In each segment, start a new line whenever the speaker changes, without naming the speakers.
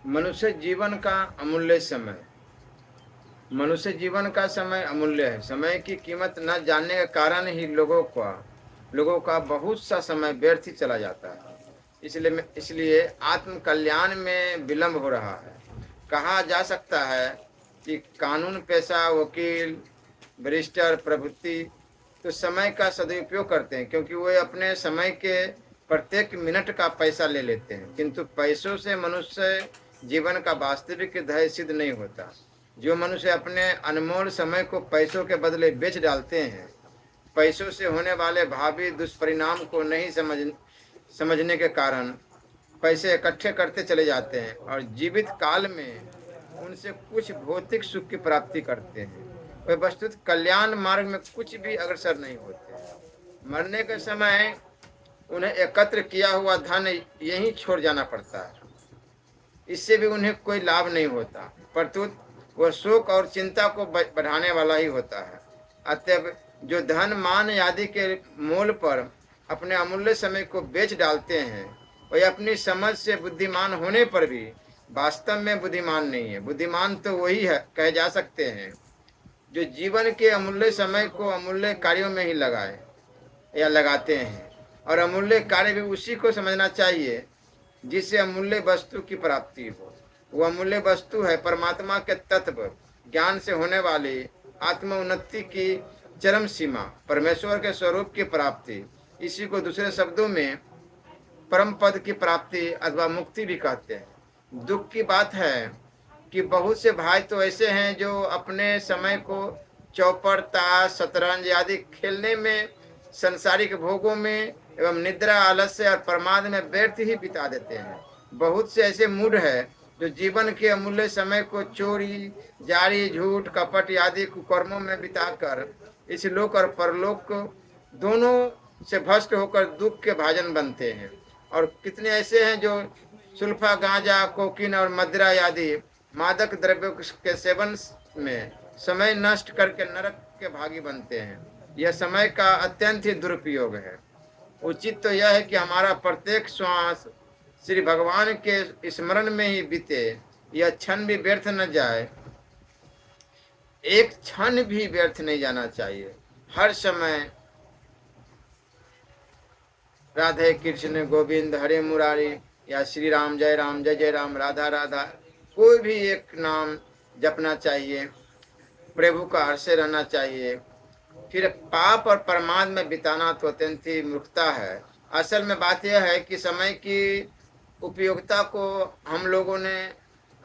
मनुष्य जीवन का अमूल्य समय। मनुष्य जीवन का समय अमूल्य है। समय की कीमत न जानने के कारण ही लोगों का बहुत सा समय व्यर्थ ही चला जाता है। इसलिए आत्म कल्याण में विलंब हो रहा है। कहा जा सकता है कि कानून पेशा वकील बैरिस्टर प्रभृति तो समय का सदुपयोग करते हैं, क्योंकि वे अपने समय के प्रत्येक मिनट का पैसा ले लेते हैं। किंतु पैसों से मनुष्य जीवन का वास्तविक ध्येय सिद्ध नहीं होता। जो मनुष्य अपने अनमोल समय को पैसों के बदले बेच डालते हैं, पैसों से होने वाले भावी दुष्परिणाम को नहीं समझने के कारण पैसे इकट्ठे करते चले जाते हैं और जीवित काल में उनसे कुछ भौतिक सुख की प्राप्ति करते हैं। वे वस्तुतः कल्याण मार्ग में कुछ भी अग्रसर नहीं होते। मरने के समय उन्हें एकत्र किया हुआ धन यहीं छोड़ जाना पड़ता है। इससे भी उन्हें कोई लाभ नहीं होता, परंतु वह शोक और चिंता को बढ़ाने वाला ही होता है। अतएव जो धन मान आदि के मोल पर अपने अमूल्य समय को बेच डालते हैं, वह अपनी समझ से बुद्धिमान होने पर भी वास्तव में बुद्धिमान नहीं है। बुद्धिमान तो वही है कहे जा सकते हैं जो जीवन के अमूल्य समय को अमूल्य कार्यों में ही लगाते हैं। और अमूल्य कार्य भी उसी को समझना चाहिए जिससे अमूल्य वस्तु की प्राप्ति हो। वह अमूल्य वस्तु है परमात्मा के तत्व ज्ञान से होने वाली आत्म उन्नति की चरम सीमा, परमेश्वर के स्वरूप की प्राप्ति। इसी को दूसरे शब्दों में परम पद की प्राप्ति अथवा मुक्ति भी कहते हैं। दुख की बात है कि बहुत से भाई तो ऐसे हैं जो अपने समय को चौपड़, ताश, शतरंज आदि खेलने में, संसारिक भोगों में एवं निद्रा, आलस्य और प्रमाद में व्यर्थ ही बिता देते हैं। बहुत से ऐसे मूढ़ है जो जीवन के अमूल्य समय को चोरी, जारी, झूठ, कपट आदि कुकर्मों में बिताकर इस लोक और परलोक दोनों से भ्रष्ट होकर दुख के भाजन बनते हैं। और कितने ऐसे हैं जो सुल्फा, गांजा, कोकीन और मदिरा आदि मादक द्रव्यों के सेवन में समय नष्ट करके नरक के भागी बनते हैं। यह समय का अत्यंत ही दुरुपयोग है। उचित तो यह है कि हमारा प्रत्येक श्वास श्री भगवान के स्मरण में ही बीते, यह क्षण भी व्यर्थ न जाए। एक क्षण भी व्यर्थ नहीं जाना चाहिए। हर समय राधे कृष्ण गोविंद हरे मुरारी या श्री राम जय जय राम राधा राधा, कोई भी एक नाम जपना चाहिए। प्रभु का हर्ष रहना चाहिए। फिर पाप और प्रमाद में बिताना तो अत्यंत ही मूर्खता है। असल में बात यह है कि समय की उपयोगिता को हम लोगों ने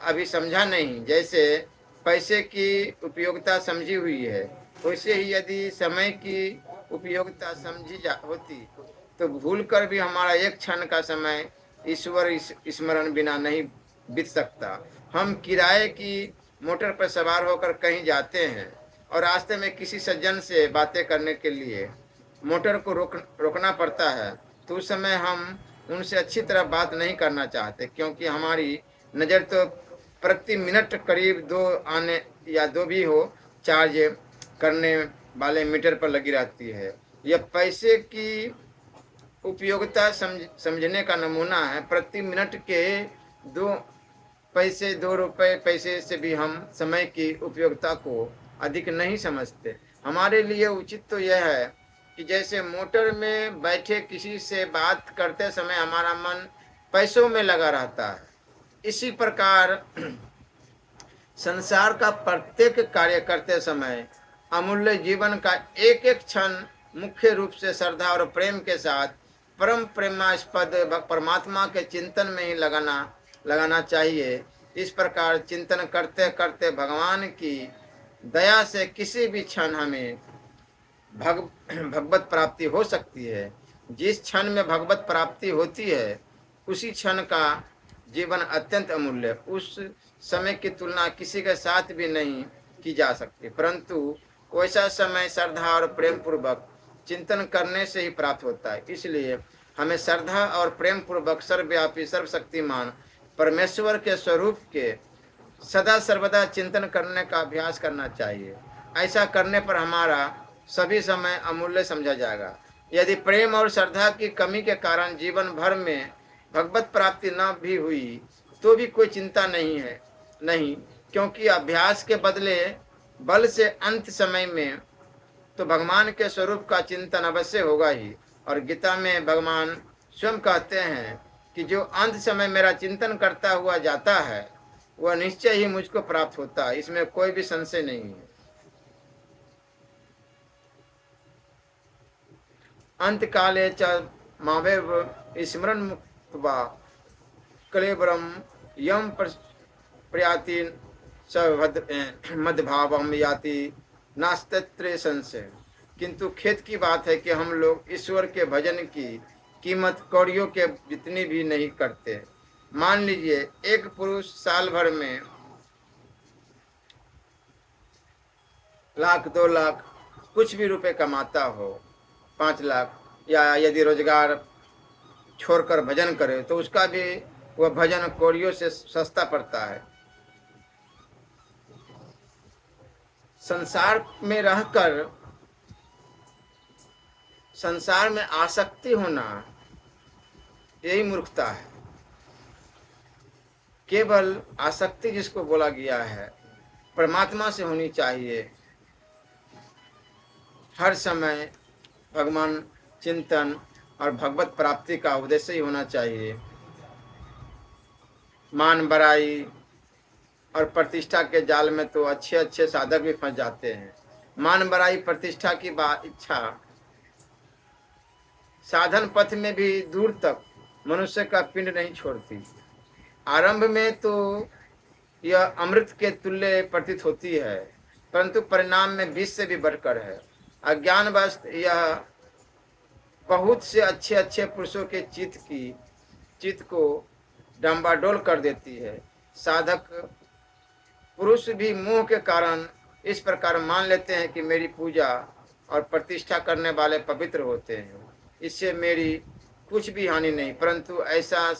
अभी समझा नहीं। जैसे पैसे की उपयोगिता समझी हुई है, वैसे ही यदि समय की उपयोगिता समझी होती तो भूल कर भी हमारा एक क्षण का समय ईश्वर स्मरण बिना नहीं बीत सकता। हम किराए की मोटर पर सवार होकर कहीं जाते हैं और रास्ते में किसी सज्जन से बातें करने के लिए मोटर को रोकना पड़ता है, तो उस समय हम उनसे अच्छी तरह बात नहीं करना चाहते, क्योंकि हमारी नज़र तो प्रति मिनट करीब 2 आने या 2 भी हो चार्ज करने वाले मीटर पर लगी रहती है। यह पैसे की उपयोगिता समझने का नमूना है। प्रति मिनट के 2 पैसे, 2 रुपए पैसे से भी हम समय की उपयोगिता को अधिक नहीं समझते। हमारे लिए उचित तो यह है कि जैसे मोटर में बैठे किसी से बात करते समय हमारा मन पैसों में लगा रहता है, इसी प्रकार संसार का प्रत्येक कार्य करते समय अमूल्य जीवन का एक एक क्षण मुख्य रूप से श्रद्धा और प्रेम के साथ परम प्रेमास्पद परमात्मा के चिंतन में ही लगाना चाहिए। इस प्रकार चिंतन करते करते भगवान की दया से किसी भी क्षण हमें भगवत प्राप्ति हो सकती है। जिस क्षण में भगवत प्राप्ति होती है उसी क्षण का जीवन अत्यंत अमूल्य, उस समय की तुलना किसी के साथ भी नहीं की जा सकती। परंतु वैसा समय श्रद्धा और प्रेम पूर्वक चिंतन करने से ही प्राप्त होता है। इसलिए हमें श्रद्धा और प्रेम पूर्वक सर्वव्यापी सर्वशक्तिमान परमेश्वर के स्वरूप के सदा सर्वदा चिंतन करने का अभ्यास करना चाहिए। ऐसा करने पर हमारा सभी समय अमूल्य समझा जाएगा। यदि प्रेम और श्रद्धा की कमी के कारण जीवन भर में भगवत प्राप्ति न भी हुई तो भी कोई चिंता नहीं है, नहीं, क्योंकि अभ्यास के बदले बल से अंत समय में तो भगवान के स्वरूप का चिंतन अवश्य होगा ही। और गीता में भगवान स्वयं कहते हैं कि जो अंत समय मेरा चिंतन करता हुआ जाता है वह निश्चय ही मुझको प्राप्त होता है, इसमें कोई भी संशय नहीं है। अंत काले च मावेव स्मरण मुक्त्वा कलेबरम यम प्रयाति मदभावम याति नास्तित्व संशय। किंतु खेत की बात है कि हम लोग ईश्वर के भजन की कीमत कौड़ियों के जितनी भी नहीं करते। मान लीजिए एक पुरुष साल भर में 1 लाख 2 लाख कुछ भी रुपए कमाता हो, 5 लाख, या यदि रोजगार छोड़कर भजन करे तो उसका भी वह भजन कौड़ियों से सस्ता पड़ता है। संसार में रहकर संसार में आसक्ति होना यही मूर्खता है। केवल आसक्ति जिसको बोला गया है परमात्मा से होनी चाहिए। हर समय भगवान चिंतन और भगवत प्राप्ति का उद्देश्य ही होना चाहिए। मान बड़ाई और प्रतिष्ठा के जाल में तो अच्छे अच्छे साधक भी फंस जाते हैं। मान बड़ाई प्रतिष्ठा की इच्छा साधन पथ में भी दूर तक मनुष्य का पिंड नहीं छोड़ती। आरंभ में तो यह अमृत के तुल्य प्रतीत होती है, परंतु परिणाम में विष से भी बढ़कर है। अज्ञानवश यह बहुत से अच्छे अच्छे पुरुषों के चित्त को डंबाडोल कर देती है। साधक पुरुष भी मोह के कारण इस प्रकार मान लेते हैं कि मेरी पूजा और प्रतिष्ठा करने वाले पवित्र होते हैं, इससे मेरी कुछ भी हानि नहीं, परंतु ऐसा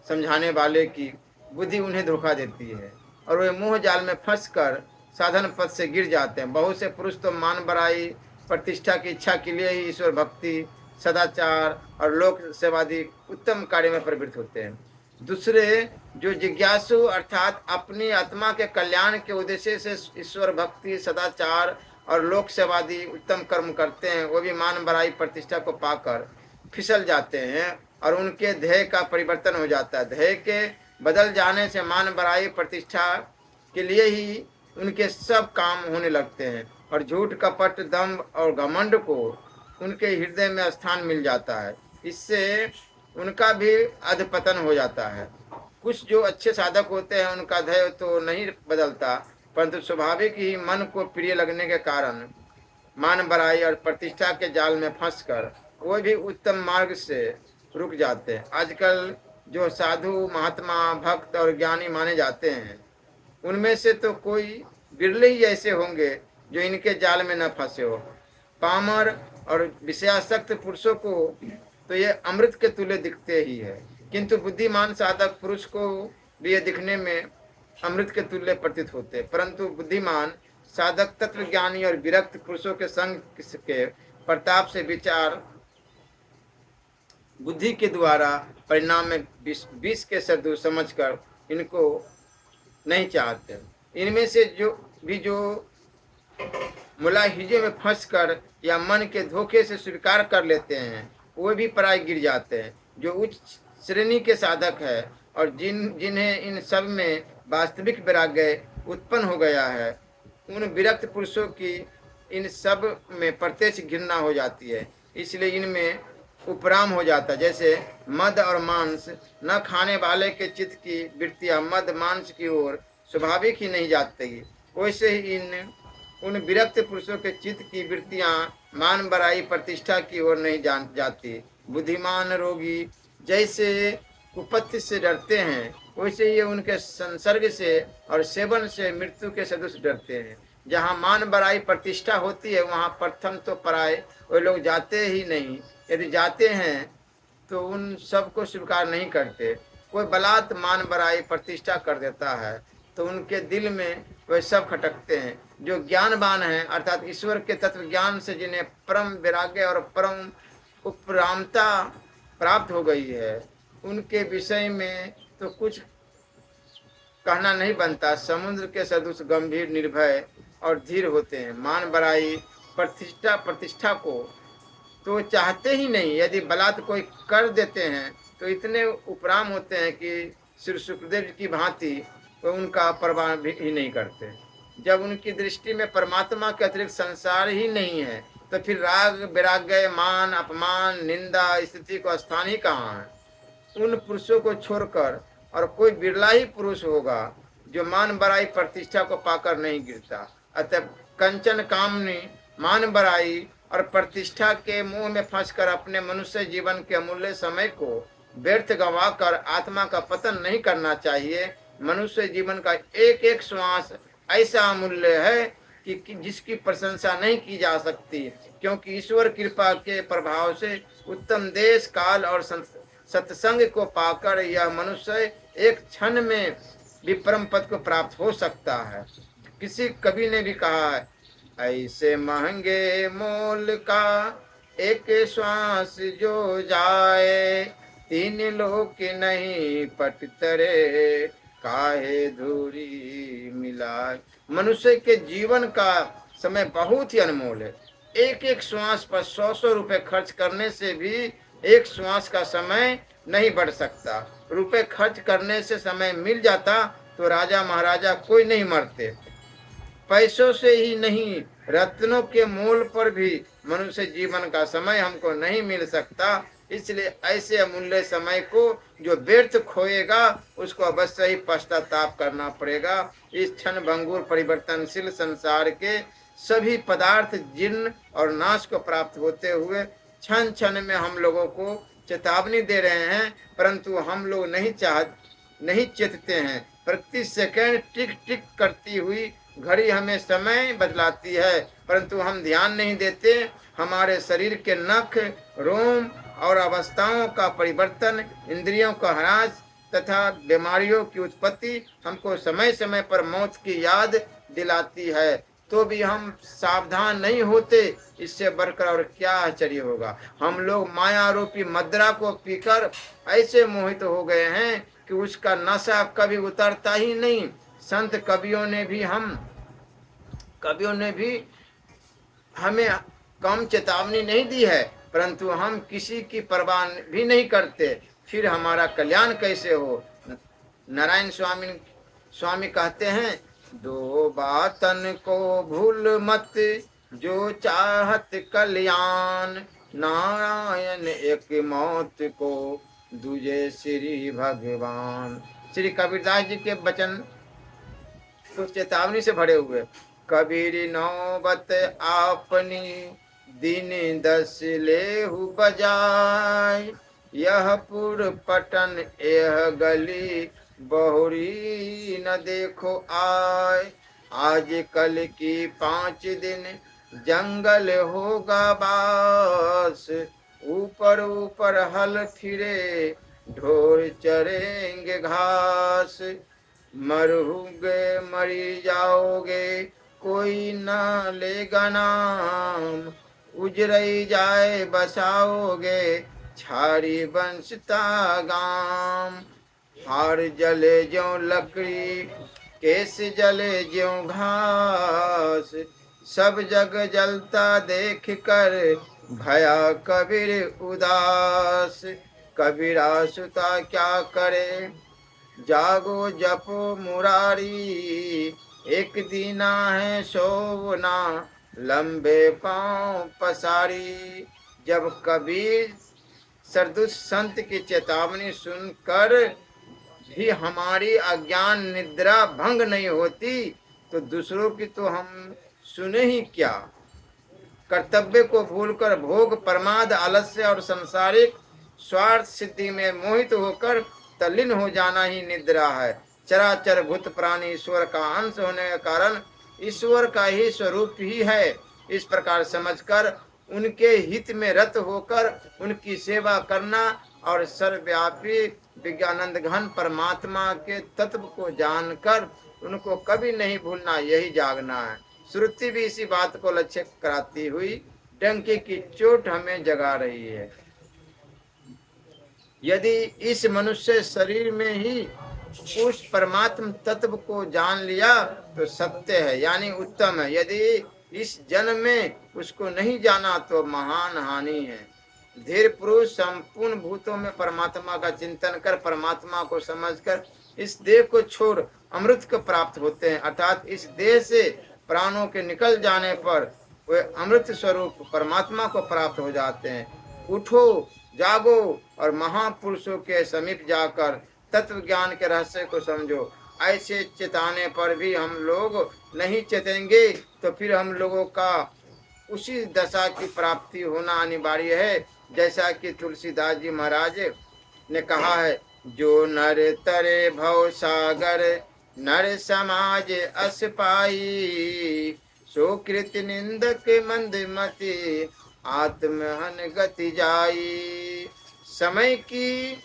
समझाने वाले की बुद्धि उन्हें धोखा देती है और वे मोह जाल में फंसकर साधन पथ से गिर जाते हैं। बहुत से पुरुष तो मान बड़ाई प्रतिष्ठा की इच्छा के लिए ही ईश्वर भक्ति, सदाचार और लोक सेवादि उत्तम कार्य में प्रवृत्त होते हैं। दूसरे जो जिज्ञासु अर्थात अपनी आत्मा के कल्याण के उद्देश्य से ईश्वर भक्ति, सदाचार और लोक सेवादि उत्तम कर्म करते हैं, वो भी मान बड़ाई प्रतिष्ठा को पाकर फिसल जाते हैं और उनके ध्येय का परिवर्तन हो जाता है। ध्येय के बदल जाने से मान बड़ाई प्रतिष्ठा के लिए ही उनके सब काम होने लगते हैं और झूठ, कपट, दंभ और घमंड को उनके हृदय में स्थान मिल जाता है। इससे उनका भी अधपतन हो जाता है। कुछ जो अच्छे साधक होते हैं उनका ध्येय तो नहीं बदलता, परंतु स्वाभाविक ही मन को प्रिय लगने के कारण मान बड़ाई और प्रतिष्ठा के जाल में फंसकर वो भी उत्तम मार्ग से रुक जाते हैं। आजकल जो साधु, महात्मा, भक्त और ज्ञानी माने जाते हैं उनमें से तो कोई बिरले ही ऐसे होंगे जो इनके जाल में न फंसे हो। पामर और विषयासक्त पुरुषों को तो ये अमृत के तुल्य दिखते ही है, किंतु बुद्धिमान साधक पुरुष को भी ये दिखने में अमृत के तुल्य प्रतीत होते, परंतु बुद्धिमान साधक तत्वज्ञानी और विरक्त पुरुषों के संग के प्रताप से विचार बुद्धि के द्वारा परिणाम में विष के सदृश समझकर इनको नहीं चाहते। इनमें से जो मुलाहिजे में फंसकर या मन के धोखे से स्वीकार कर लेते हैं वो भी पराय गिर जाते हैं। जो उच्च श्रेणी के साधक है और जिन्हें इन सब में वास्तविक वैराग्य उत्पन्न हो गया है, उन विरक्त पुरुषों की इन सब में प्रत्यक्ष घृणा हो जाती है, इसलिए इनमें उपराम हो जाता है। जैसे मद और मांस न खाने वाले के चित्त की वृत्तियां मद मांस की ओर स्वाभाविक ही नहीं जाती, वैसे ही उन विरक्त पुरुषों के चित्त की वृत्तियां मान बड़ाई प्रतिष्ठा की ओर नहीं जाती। बुद्धिमान रोगी जैसे कुपत्ति से डरते हैं वैसे ये उनके संसर्ग से और सेवन से मृत्यु के सदृश डरते हैं। जहाँ मान बड़ाई प्रतिष्ठा होती है वहाँ प्रथम तो पराय वे लोग जाते ही नहीं, यदि जाते हैं तो उन सब को स्वीकार नहीं करते। कोई बलात् मान बड़ाई प्रतिष्ठा कर देता है तो उनके दिल में वे सब खटकते हैं। जो ज्ञानवान हैं अर्थात ईश्वर के तत्व ज्ञान से जिन्हें परम वैराग्य और परम उपरामता प्राप्त हो गई है, उनके विषय में तो कुछ कहना नहीं बनता। समुद्र के सदृश गंभीर, निर्भय और धीर होते हैं। मान बड़ाई, प्रतिष्ठा को तो चाहते ही नहीं। यदि बलात् कोई कर देते हैं तो इतने उपराम होते हैं कि श्री सुखदेव की भांति वो उनका परवाह भी ही नहीं करते। जब उनकी दृष्टि में परमात्मा के अतिरिक्त संसार ही नहीं है तो फिर राग वैराग्य, मान अपमान, निंदा, स्थिति को स्थान ही कहाँ है। उन पुरुषों को छोड़कर और कोई बिरला ही पुरुष होगा जो मान बड़ाई प्रतिष्ठा को पाकर नहीं गिरता। अतः कंचन कामनी, मान बड़ाई और प्रतिष्ठा के मुंह में फंसकर अपने मनुष्य जीवन के अमूल्य समय को व्यर्थ गंवाकर आत्मा का पतन नहीं करना चाहिए। मनुष्य जीवन का एक एक श्वास ऐसा अमूल्य है कि जिसकी प्रशंसा नहीं की जा सकती, क्योंकि ईश्वर कृपा के प्रभाव से उत्तम देश, काल और सत्संग को पाकर यह मनुष्य एक क्षण में भी परम पद को प्राप्त हो सकता है। किसी कवि ने भी कहा है, ऐसे महंगे मोल का एक श्वास जो जाए, तीन लोक नहीं पटतरे, काहे धूरी मिलाए। मनुष्य के जीवन का समय बहुत ही अनमोल है। एक एक श्वास पर 100 रुपए खर्च करने से भी एक श्वास का समय नहीं बढ़ सकता। रुपए खर्च करने से समय मिल जाता तो राजा महाराजा कोई नहीं मरते। पैसों से ही नहीं, रत्नों के मोल पर भी मनुष्य जीवन का समय हमको नहीं मिल सकता। इसलिए ऐसे अमूल्य समय को जो व्यर्थ खोएगा उसको अवश्य ही पश्चाताप करना पड़ेगा। इस क्षण भंगुर परिवर्तनशील संसार के सभी पदार्थ जीर्ण और नाश को प्राप्त होते हुए क्षण क्षण में हम लोगों को चेतावनी दे रहे हैं, परंतु हम लोग नहीं चेतते हैं। प्रति सेकंड टिक टिक करती हुई घड़ी हमें समय बदलाती है, परंतु हम ध्यान नहीं देते। हमारे शरीर के नख, रोम और अवस्थाओं का परिवर्तन, इंद्रियों का ह्रास तथा बीमारियों की उत्पत्ति हमको समय समय पर मौत की याद दिलाती है, तो भी हम सावधान नहीं होते। इससे बढ़कर और क्या आश्चर्य होगा। हम लोग माया रूपी मदिरा को पीकर ऐसे मोहित हो गए हैं कि उसका नशा कभी उतरता ही नहीं। संत कवियों ने भी हमें कम चेतावनी नहीं दी है, परंतु हम किसी की परवाह भी नहीं करते। फिर हमारा कल्याण कैसे हो। नारायण स्वामी कहते हैं, दो बातन को भूल मत जो चाहत कल्याण, नारायण एक मौत को दूजे श्री भगवान। श्री कबीरदास जी के वचन तो चेतावनी से भरे हुए। कबीर नौबत आपनी दिन 10 लेहु बजाय, यह पुर पटन यह गली बहुरी न देखो आय। आज कल की 5 दिन जंगल होगा बास, ऊपर ऊपर हल फिरे ढोर चरेंगे घास। मरोगे मरी जाओगे कोई न लेगा नाम, उजरई जाए बसाओगे छारी बंसता गाम। हार जले ज्यों लकड़ी केस जले ज्यों घास, सब जग जलता देख कर भया कबीर उदास। कबीरा सुता क्या करे जागो जपो मुरारी, एक दीना है सोना लंबे पांव पसारी। जब कबीर सरदुस संत की चेतावनी सुनकर भी हमारी अज्ञान निद्रा भंग नहीं होती तो दूसरों की तो हम सुने ही क्या। कर्तव्य को भूलकर भोग, प्रमाद, आलस्य और सांसारिक स्वार्थ सिद्धि में मोहित होकर तल्लीन हो जाना ही निद्रा है। चराचर भूत प्राणी ईश्वर का अंश होने के कारण ईश्वर का ही स्वरूप ही है। इस प्रकार समझकर उनके हित में रत होकर उनकी सेवा करना और सर्वव्यापी विज्ञानंद घन परमात्मा के तत्व को जानकर उनको कभी नहीं भूलना, यही जागना है। श्रुति भी इसी बात को लक्ष्य कराती हुई डंके की चोट हमें जगा रही है। यदि इस मनुष्य शरीर में ही उस परमात्म तत्व को जान लिया तो सत्य है, यानी उत्तम है। यदि इस जन्म में उसको नहीं जाना तो महान हानि है। धीर पुरुष संपूर्ण भूतों में परमात्मा का चिंतन कर परमात्मा को समझकर इस देह को छोड़ अमृत को प्राप्त होते हैं, अर्थात इस देह से प्राणों के निकल जाने पर वे अमृत स्वरूप परमात्मा को प्राप्त हो जाते हैं। उठो, जागो और महापुरुषों के समीप जाकर तत्व ज्ञान के रहस्य को समझो। ऐसे चेताने पर भी हम लोग नहीं चेतेंगे तो फिर हम लोगों का उसी दशा की प्राप्ति होना अनिवार्य है, जैसा कि तुलसीदास जी महाराज ने कहा है, जो नर तरे भव सागर नर समाज अस पाई, सुकृत निंदक मंद मति आत्महन गति जाई। समय की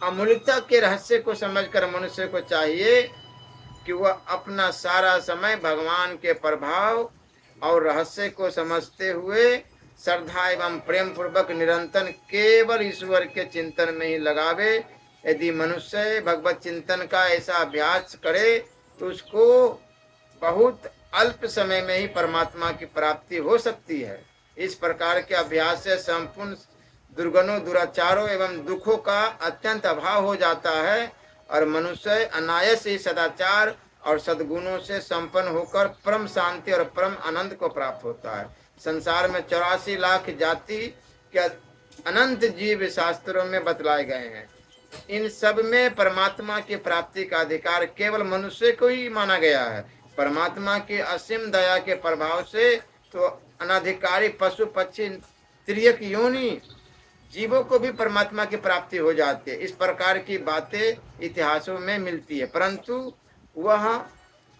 अमूल्यता के रहस्य को समझकर मनुष्य को चाहिए कि वह अपना सारा समय भगवान के प्रभाव और रहस्य को समझते हुए श्रद्धा एवं प्रेम पूर्वक निरंतर केवल ईश्वर के चिंतन में ही लगावे। यदि मनुष्य भगवत चिंतन का ऐसा अभ्यास करे तो उसको बहुत अल्प समय में ही परमात्मा की प्राप्ति हो सकती है। इस प्रकार के अभ्यास से संपूर्ण दुर्गुणों, दुराचारों एवं दुखों का अत्यंत अभाव हो जाता है और मनुष्य अनायास ही सदाचार और सद्गुणों से संपन्न होकर परम शांति और परम आनंद को प्राप्त होता है। संसार में 84 लाख जाति के अनंत जीव शास्त्रों में बतलाए गए हैं। इन सब में परमात्मा की प्राप्ति का अधिकार केवल मनुष्य को ही माना गया है। परमात्मा की असीम दया के प्रभाव से तो अनाधिकारी पशु पक्षी तिर्यक योनि जीवों को भी परमात्मा की प्राप्ति हो जाती है। इस प्रकार की बातें इतिहासों में मिलती है, परंतु वह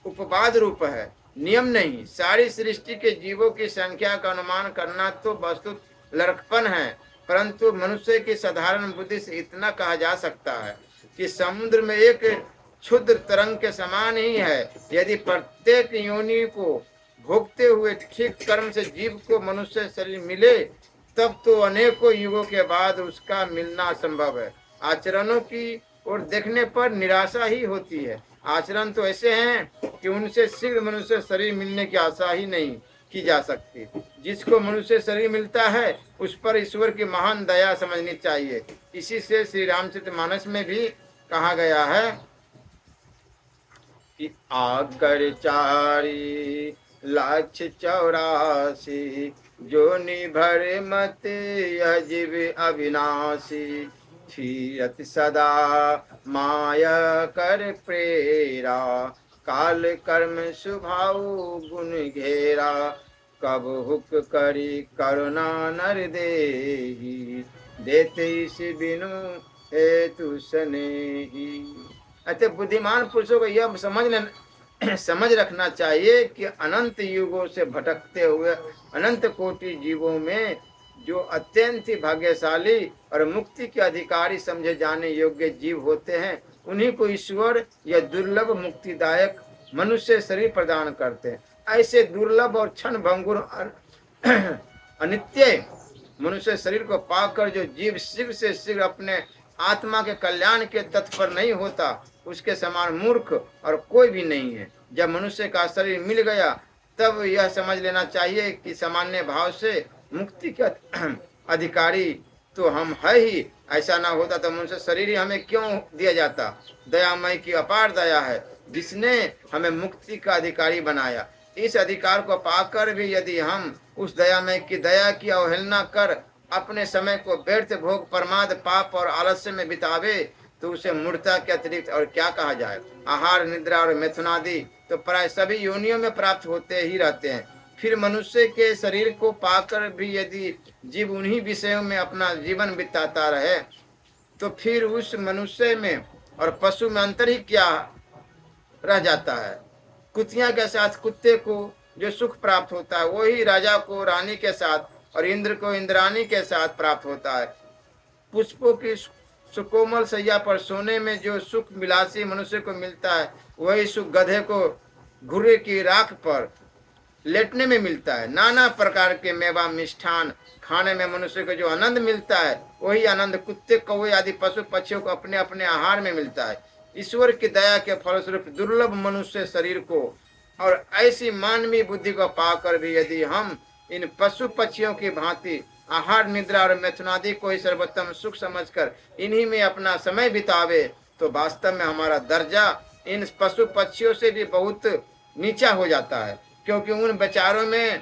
उपवाद रूप है, नियम नहीं। सारी सृष्टि के जीवों की संख्या का अनुमान करना तो वस्तु लड़कपन है, परंतु मनुष्य की साधारण बुद्धि से इतना कहा जा सकता है कि समुद्र में एक क्षुद्र तरंग के समान ही है। यदि प्रत्येक योनि को भोगते हुए ठीक कर्म से जीव को मनुष्य शरीर मिले तब तो अनेकों युगों के बाद उसका मिलना संभव है। आचरणों की ओर देखने पर निराशा ही होती है। आचरण तो ऐसे हैं कि उनसे शीघ्र मनुष्य शरीर मिलने की आशा ही नहीं की जा सकती। जिसको मनुष्य शरीर मिलता है उस पर ईश्वर की महान दया समझनी चाहिए। इसी से श्री रामचरितमानस में भी कहा गया है कि आकर 4,84,00,000 जोनि भर मत यह जीव अविनाशी, फिरत सदा माया कर प्रेरा, काल कर्म स्वभाव गुण घेरा, कब हुक करी करुणा नर देही, देते इस बिनु हेतु स्नेही। अतः बुद्धिमान पुरुषों को यह समझ रखना चाहिए कि अनंत युगों से भटकते हुए अनंत कोटि जीवों में जो अत्यंत ही भाग्यशाली और मुक्ति के अधिकारी समझे जाने योग्य जीव होते हैं, उन्हीं को ईश्वर यह दुर्लभ मुक्तिदायक मनुष्य शरीर प्रदान करते हैं। ऐसे दुर्लभ और क्षण भंगुर अनित्य मनुष्य शरीर को पाकर जो जीव शीघ्र से शीघ्र अपने आत्मा के कल्याण के तत्पर नहीं होता, उसके समान मूर्ख और कोई भी नहीं है। जब मनुष्य का शरीर मिल गया तब यह समझ लेना चाहिए कि सामान्य भाव से मुक्ति के अधिकारी तो हम है ही। ऐसा ना होता तो मनुष्य शरीर ही हमें क्यों दिया जाता। दयामय की अपार दया है जिसने हमें मुक्ति का अधिकारी बनाया। इस अधिकार को पाकर भी यदि हम उस दयामय की दया की अवहेलना कर अपने समय को व्यर्थ भोग, प्रमाद, पाप और आलस्य में बितावे तो उसे मूर्खता के अतिरिक्त और क्या कहा जाए। आहार, निद्रा और मैथुनादि तो प्राय सभी योनियों में प्राप्त होते ही रहते हैं। फिर मनुष्य के शरीर को पाकर भी यदि जीव उन्हीं विषयों में अपना जीवन बिताता रहे तो फिर उस मनुष्य में और पशु में अंतर ही क्या रह जाता है। कुतिया के साथ कुत्ते को जो सुख प्राप्त होता है वही राजा को रानी के साथ और इंद्र को इंद्रानी के साथ प्राप्त होता है। पुष्पों की सुकोमल सैया पर सोने में जो सुख मिलासी मनुष्य को मिलता है वही सुख गधे को घुर्रे की राख पर लेटने में मिलता है। नाना प्रकार के मेवा मिष्ठान खाने में मनुष्य को जो आनंद मिलता है, वही आनंद कुत्ते कौवे आदि पशु पक्षियों को अपने अपने आहार में मिलता है। ईश्वर की दया के फलस्वरूप दुर्लभ मनुष्य शरीर को और ऐसी मानवीय बुद्धि को पाकर भी यदि हम इन पशु पक्षियों की भांति आहार निद्रा और मैथुनादि को ही सर्वोत्तम सुख समझकर इन्हीं में अपना समय बितावे, तो वास्तव में हमारा दर्जा इन पशु पक्षियों से भी बहुत नीचा हो जाता है। क्योंकि उन विचारों में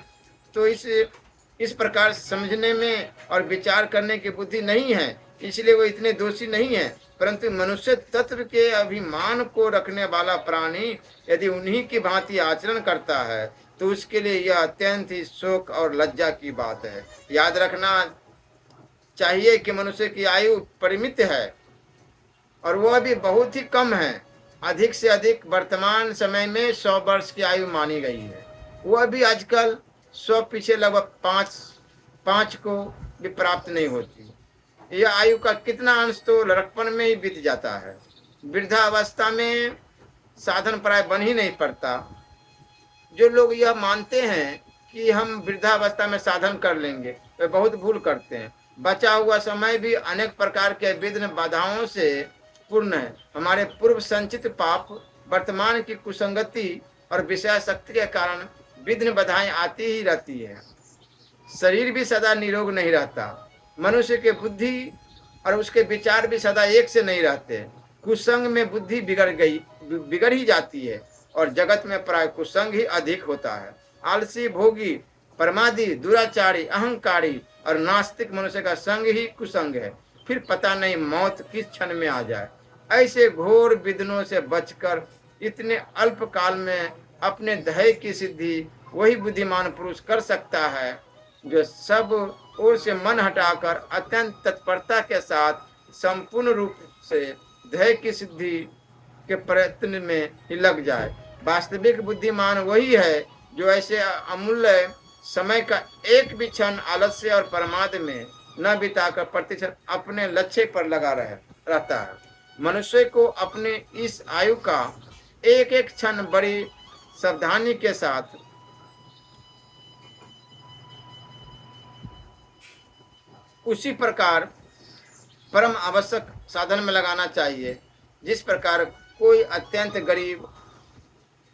तो इस प्रकार समझने में और विचार करने की बुद्धि नहीं है, इसलिए वो इतने दोषी नहीं है। परंतु मनुष्य तत्व के अभिमान को रखने वाला प्राणी यदि उन्हीं की भांति आचरण करता है, तो उसके लिए यह अत्यंत ही शोक और लज्जा की बात है। याद रखना चाहिए कि मनुष्य की आयु परिमित है और वह भी बहुत ही कम है। अधिक से अधिक वर्तमान समय में 100 वर्ष की आयु मानी गई है। वह भी आजकल 100 पीछे लगभग 5 को भी प्राप्त नहीं होती। यह आयु का कितना अंश तो लड़कपन में ही बीत जाता है। वृद्धावस्था में साधन प्राय बन ही नहीं पड़ता। जो लोग यह मानते हैं कि हम वृद्धावस्था में साधन कर लेंगे, वे बहुत भूल करते हैं। बचा हुआ समय भी अनेक प्रकार के विघ्न बाधाओं से पूर्ण है। हमारे पूर्व संचित पाप, वर्तमान की कुसंगति और विषय शक्ति के कारण विघ्न बाधाएं आती ही रहती है। शरीर भी सदा निरोग नहीं रहता। मनुष्य के बुद्धि और उसके विचार भी सदा एक से नहीं रहते। कुसंग में बुद्धि बिगड़ ही जाती है और जगत में प्राय कुसंग ही अधिक होता है। आलसी, भोगी, परमादी, दुराचारी, अहंकारी और नास्तिक मनुष्य का संग ही कुसंग है। फिर पता नहीं मौत किस क्षण में आ जाए। ऐसे घोर विघ्नों से बचकर इतने अल्प काल में अपने ध्येय की सिद्धि वही बुद्धिमान पुरुष कर सकता है, जो सब ओर से मन हटाकर अत्यंत तत्परता के साथ संपूर्ण रूप से ध्येय की सिद्धि के प्रयत्न में ही लग जाए। वास्तविक बुद्धिमान वही है जो ऐसे अमूल्य समय का एक भी क्षण आलस्य और प्रमाद में न बिताकर प्रतिक्षण अपने लक्ष्य पर लगा रहता है। मनुष्य को अपने इस आयु का एक एक क्षण बड़ी सावधानी के साथ उसी प्रकार परम आवश्यक साधन में लगाना चाहिए, जिस प्रकार कोई अत्यंत गरीब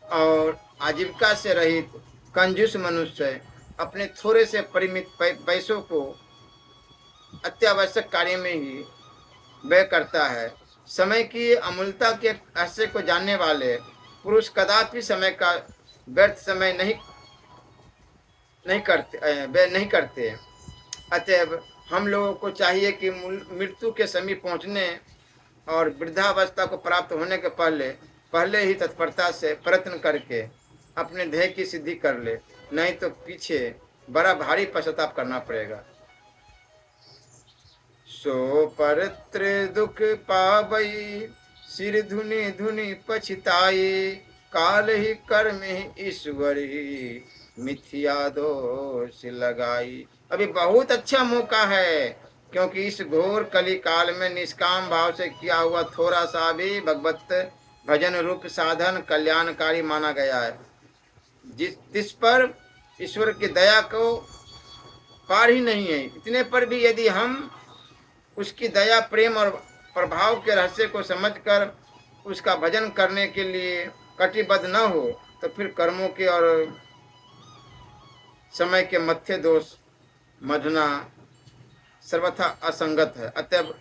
और आजीविका से रहित कंजूस मनुष्य अपने थोड़े से परिमित पैसों को अत्यावश्यक कार्य में ही व्यय करता है। समय की अमूल्यता के रहस्य को जानने वाले पुरुष कदापि समय का व्यर्थ समय नहीं करते। अतएव हम लोगों को चाहिए कि मृत्यु के समीप पहुंचने और वृद्धावस्था को प्राप्त होने के पहले ही तत्परता से प्रयत्न करके अपने ध्येय की सिद्धि कर ले, नहीं तो पीछे बड़ा भारी पश्चाताप करना पड़ेगा। सो परत्र दुख पावई, सिर धुनि धुनि पछताई, काल ही कर्म ही ईश्वर ही, मिथ्या दोष लगाई। अभी बहुत अच्छा मौका है, क्योंकि इस घोर कली काल में निष्काम भाव से किया हुआ थोड़ा सा भी भगवत भजन रूप साधन कल्याणकारी माना गया है। जिस पर ईश्वर की दया को पार ही नहीं है। इतने पर भी यदि हम उसकी दया, प्रेम और प्रभाव के रहस्य को समझकर उसका भजन करने के लिए कटिबद्ध न हो, तो फिर कर्मों के और समय के मध्य दोष मधना सर्वथा असंगत है। अतएव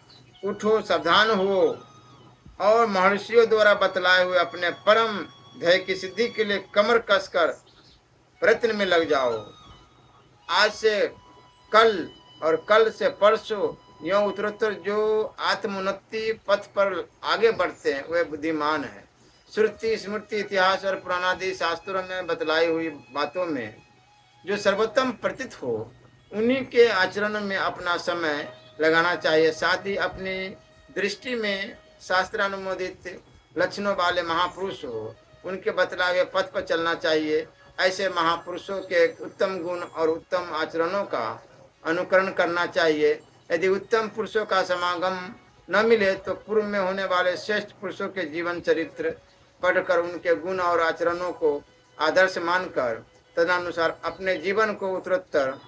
उठो, सावधान हो और महर्षियों द्वारा बतलाए हुए अपने परम ध्येय की सिद्धि के लिए कमर कसकर प्रयत्न में लग जाओ। आज से कल और कल से परसों यों उत्तरोत्तर जो आत्मोन्नति पथ पर आगे बढ़ते हैं, वे बुद्धिमान है। श्रुति, स्मृति, इतिहास और पुराणादि शास्त्रों में बतलाई हुई बातों में जो सर्वोत्तम प्रतीत हो, उन्हीं के आचरण में अपना समय लगाना चाहिए। साथ ही अपनी दृष्टि में शास्त्रानुमोदित लक्षणों वाले महापुरुष हो, उनके बतलाए हुए पथ पर चलना चाहिए। ऐसे महापुरुषों के उत्तम गुण और उत्तम आचरणों का अनुकरण करना चाहिए। यदि उत्तम पुरुषों का समागम न मिले, तो पूर्व में होने वाले श्रेष्ठ पुरुषों के जीवन चरित्र पढ़कर उनके गुण और आचरणों को आदर्श मानकर तदनुसार अपने जीवन को उत्तरोत्तर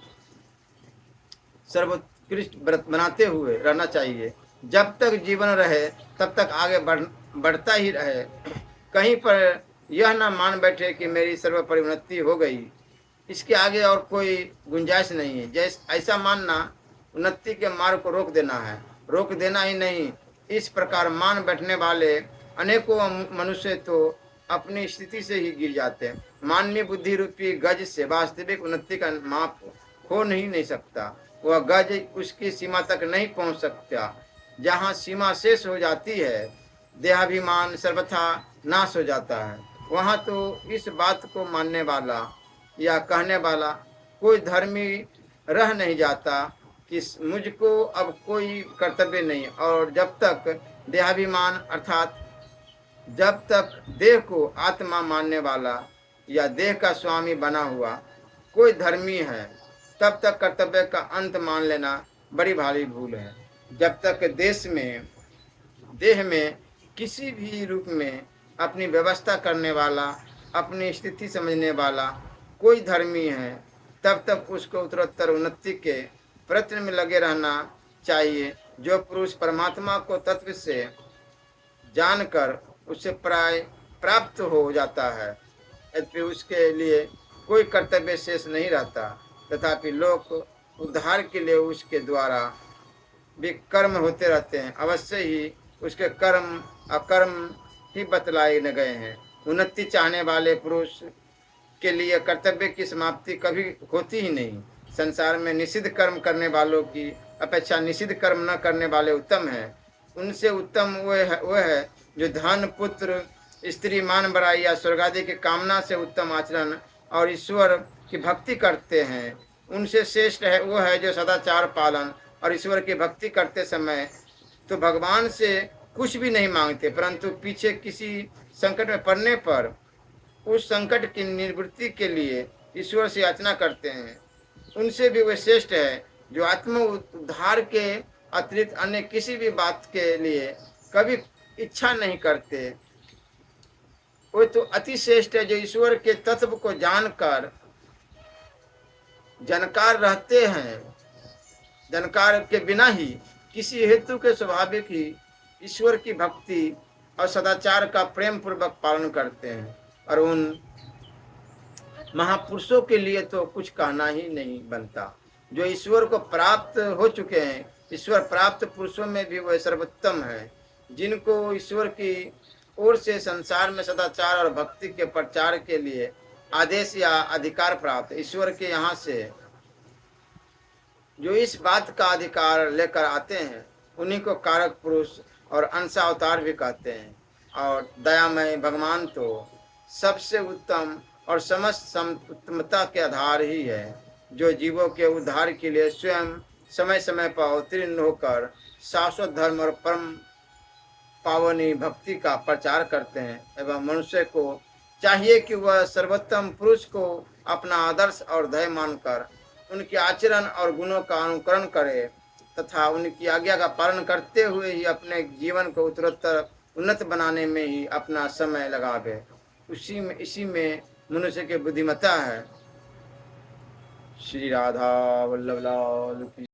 सर्वोत्कृष्ट बनाते हुए रहना चाहिए। जब तक जीवन रहे तब तक आगे बढ़ता ही रहे। कहीं पर यह ना मान बैठे कि मेरी सर्वोपरि उन्नति हो गई, इसके आगे और कोई गुंजाइश नहीं है। जैसे ऐसा मानना उन्नति के मार्ग को रोक देना है। रोक देना ही नहीं, इस प्रकार मान बैठने वाले अनेकों मनुष्य तो अपनी स्थिति से ही गिर जाते हैं। मानवीय बुद्धि रूपी गज से वास्तविक उन्नति का माप हो नहीं सकता। वह गज उसकी सीमा तक नहीं पहुंच सकता। जहां सीमा शेष हो जाती है, देहाभिमान सर्वथा नाश हो जाता है। वहां तो इस बात को मानने वाला या कहने वाला कोई धर्मी रह नहीं जाता कि मुझको अब कोई कर्तव्य नहीं। और जब तक देहाभिमान अर्थात जब तक देह को आत्मा मानने वाला या देह का स्वामी बना हुआ कोई धर्मी है, तब तक कर्तव्य का अंत मान लेना बड़ी भारी भूल है। जब तक देह में किसी भी रूप में अपनी व्यवस्था करने वाला, अपनी स्थिति समझने वाला कोई धर्मी है, तब तक उसको उत्तरोत्तर उन्नति के प्रयत्न में लगे रहना चाहिए। जो पुरुष परमात्मा को तत्व से जानकर उससे प्राय प्राप्त हो जाता है, यद्यपि उसके लिए कोई कर्तव्य शेष नहीं रहता, तथापि लोग उद्धार के लिए उसके द्वारा भी कर्म होते रहते हैं। अवश्य ही उसके कर्म अकर्म ही बतलाए न गए हैं। उन्नति चाहने वाले पुरुष के लिए कर्तव्य की समाप्ति कभी होती ही नहीं। संसार में निषिद्ध कर्म करने वालों की अपेक्षा निषिद्ध कर्म न करने वाले उत्तम हैं। उनसे उत्तम वह है जो धन, पुत्र, स्त्री, मान, बड़ाई या स्वर्ग आदि की कामना से उत्तम आचरण और ईश्वर की भक्ति करते हैं। उनसे श्रेष्ठ है वो है जो सदाचार पालन और ईश्वर की भक्ति करते समय तो भगवान से कुछ भी नहीं मांगते, परंतु पीछे किसी संकट में पड़ने पर उस संकट की निवृत्ति के लिए ईश्वर से याचना करते हैं। उनसे भी वे श्रेष्ठ है जो आत्म उद्धार के अतिरिक्त अन्य किसी भी बात के लिए कभी इच्छा नहीं करते। वो तो अति श्रेष्ठ है जो ईश्वर के तत्व को जानकर जानकार रहते हैं। जानकार के बिना ही किसी हेतु के स्वाभाविक ही ईश्वर की भक्ति और सदाचार का प्रेम पूर्वक पालन करते हैं। और उन महापुरुषों के लिए तो कुछ कहना ही नहीं बनता, जो ईश्वर को प्राप्त हो चुके हैं। ईश्वर प्राप्त पुरुषों में भी वह सर्वोत्तम है, जिनको ईश्वर की ओर से संसार में सदाचार और भक्ति के प्रचार के लिए आदेश या अधिकार प्राप्त। ईश्वर के यहाँ से जो इस बात का अधिकार लेकर आते हैं, उन्हीं को कारक पुरुष और अंशावतार भी कहते हैं। और दयामय भगवान तो सबसे उत्तम और समस्त उत्तमता के आधार ही है, जो जीवों के उद्धार के लिए स्वयं समय समय पर अवतीर्ण होकर शाश्वत धर्म और परम पावनी भक्ति का प्रचार करते हैं। एवं मनुष्य को चाहिए कि वह सर्वोत्तम पुरुष को अपना आदर्श और ध्येय मानकर उनके आचरण और गुणों का अनुकरण करे तथा उनकी आज्ञा का पालन करते हुए ही अपने जीवन को उत्तरोत्तर उन्नत बनाने में ही अपना समय लगावे। इसी में मनुष्य की बुद्धिमत्ता है। श्री राधा वल्लभ लाल की